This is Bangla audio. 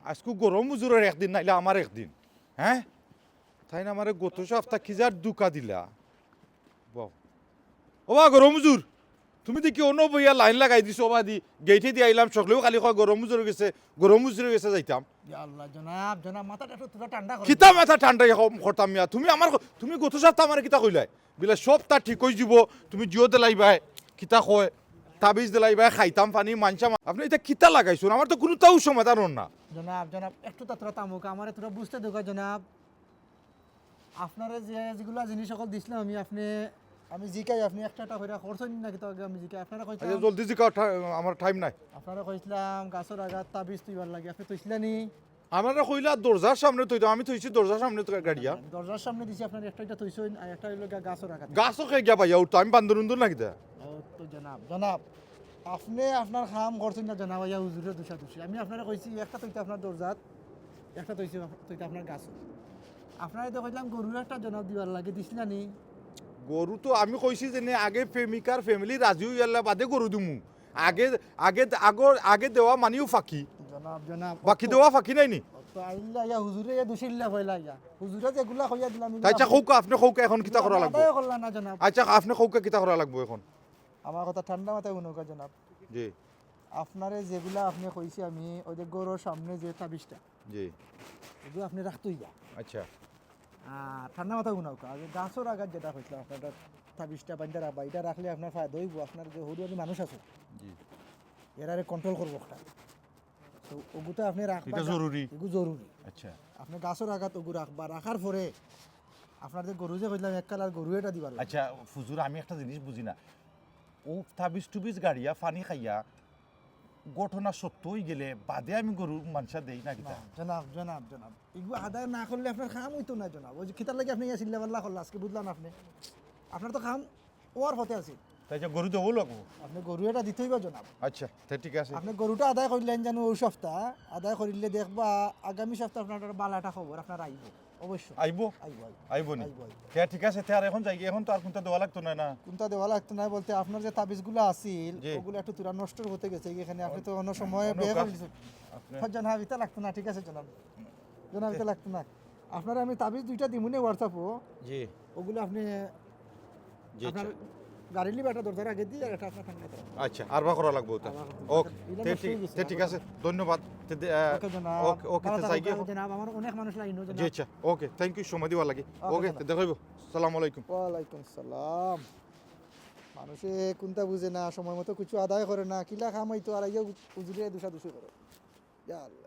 আজকে গরম মুজুরের একদিন নাইলে আমার একদিন হ্যাঁ তাই না আমার গত সপ্তাহ কি যার দুকা দিলা বাহ ও বা গরম মুজুর তুমি দেখি অন্য বইয়া লাইন লাগাই দিছো বা দি গেইটে দিয়ে আইলাম সকলেও খালি কয় গরম মুজুর গেছে গরম মুজুরে গেছে যাইতাম ইয়া আল্লাহ জনাব জনাব মাথাটা একটু তোরা ঠান্ডা করো কিতা মাথা ঠান্ডা করতাম মিয়া তুমি আমার তুমি গত সপ্তাহ আমার কিতা কইলাই বিলা সব তা ঠিক হয়ে যাব তুমি জিও দিলাইবাই কিতা কয় তাবিজ দিলাইবাই খাইতাম পানি মানছাম আপনি এটা কিতা লাগাইছুন আমার তো কোনো তাও সমাধান না জনাব জনাব একটু তোরা তামুক আমার তোরা বুঝতে দেখো জনাব আপনারা যে যেগুলো জিনিস সকল দিছিলাম আমি জিকাই আপনি একটা করে করছেন নাকি তো আমি জিকাই আপনারা আচ্ছা কইছিলাম জলদি জিকাও আমার টাইম নাই আপনারা কইছিলাম গাছের আঘাত তাবিজ তুইবার লাগে আপনি তুইছিলেনি আমরা কইলা দরজার সামনে তৈতাম আমি তৈছি দরজার সামনে তো গাড়িয়া দরজার সামনে দিছি আপনার একটা তুইছেন আর একটা হইলো গাছের আঘাত গাছও খেয়ে গিয়া পাইয়া উঠতো আমি বান্দর উন্দর নাকি দা ও তো জনাব জনাব আপনি আপনার খাম করছেন না জনাব ইয়া হুজুরে দুষি আমি আপনারা কইছি একটা তুইতে আপনার দরজাত একটা তুইতে আপনার গাছ আপনারা তো কইলাম গরুর একটা জনাব দিবার লাগে দিছিলানি গরু তো আমি কইছি যে নে আগে প্রেমিকার ফ্যামিলি রাজি হইয়ালা বাদে গরু দিমু আগে আগে আগে দেওয়া মানিও ফাঁকি জনাব জনাব বাকি দেওয়া ফাঁকি নাই নি তো আইলা ইয়া হুজুরে ইয়া দুষিল্লা হইলা ইয়া হুজুরে যেগুলা কইয়া দিলাম আচ্ছা কৌকা আপনি কৌকা এখন কিতা করা লাগবে আদায় করলা না জনাব আচ্ছা আপনি কৌকা কিতা করা লাগবে এখন আমার কথা ঠান্ডা মাথায় উনকা জনাব জি আপনারে যেগুলা আপনি কইছি আমি ওই যে গরুর সামনে যে তাবিজটা জি এগুলো আপনি রাখতেই যা আচ্ছা ঠান্ডা মাথা উনাউকা আর গাছর আঘাত যেটা হয়েছিল আপনার তাবিজটা বান্ধা রাখবা এটা রাখলে আপনার ফায়দা হইব আপনার যে হরিয়ানি মানুষ আছে জি এরারে কন্ট্রোল করবো একটা তো ওগুতো আপনি রাখবা এটা জরুরি এগুলো জরুরি আচ্ছা আপনি গাছর আঘাত ওগু রাখবা রাখার পরে আপনার যে গরু যে কইলাম এক কালার গরু এটা দিবার লাগে। আচ্ছা ফুজুর আমি একটা জিনিস বুঝি না ও তাবিজ টুবিজ গাড়িয়া পানি খাইয়া ঘটনা সত্য হয়ে গেলে বাদে আমি গরু মানসা দেই না কিতা জনাব জনাব জনাব এগুলো আদায় না করলে আপনার খাম হইতো না জনাব ওই যে খিতার লাগে আপনি ইয়া চিল্লা পাল্লা করলা আজকে বুঝলাম আপনি আপনার তো খাম ওর হতে আছে তাই যে গরু দেবো লাগবো আপনি গরু এটা দিতেই বা জনাব আচ্ছা তা ঠিক আছে আপনি গরুটা আদায় করলেন জানো ওই সপ্তাহ আদায় করিলে দেখবা আগামী সপ্তাহ আপনার একটা বালা একটা খবর আপনার আইব অবশ্যই আইবো আইব আইবো নি আইব, আইব। কে ঠিক আছে তে আর এখন যাই এখন তো আর কোনটা দেওয়া লাগতো না না কোনটা দেওয়া লাগতো না বলতে আপনার যে তাবিজগুলো আছিল জি। ওগুলো একটু তুরা নষ্ট হতে গেছে এখানে আপনি তো অন্য সময় অন্য বিয়ে কাজ- করে দিচ্ছেন আপনি- জনাব এটা লাগতো না ঠিক আছে জনাব জনাব এটা লাগতো না আপনার আমি তাবিজ দুইটা দিমুনে হোয়াটসঅ্যাপও জি ওগুলো আপনি জি আপনার গাড়ি লিবে একটা দরজার আগে দিয়ে আর একটা আপনার ঠান্ডা করা আচ্ছা আর বা করা লাগবে ওটা আরবা ওকে এটা তে নষ্ট হয়ে গেছে, ঠিক আছে ধন্যবাদ ওকে জনাব ওকে ওকে ভালো তে যাই থাকবেন, গিয়ে জনাব আমার অনেক মানুষ লাইন জি আচ্ছা ওকে থ্যাংক ইউ সময় দিবার লাগে ওকে জনাব। দেখাইব সালাম আলাইকুম ওয়ালাইকুম সালাম মানুষে কোনটা বুঝে না সময় মতো কিছু আদায় করে না কিলা খামাইতো আর ইয়ে উজুরে দুষা দুষি করে ইয়া আল্লাহ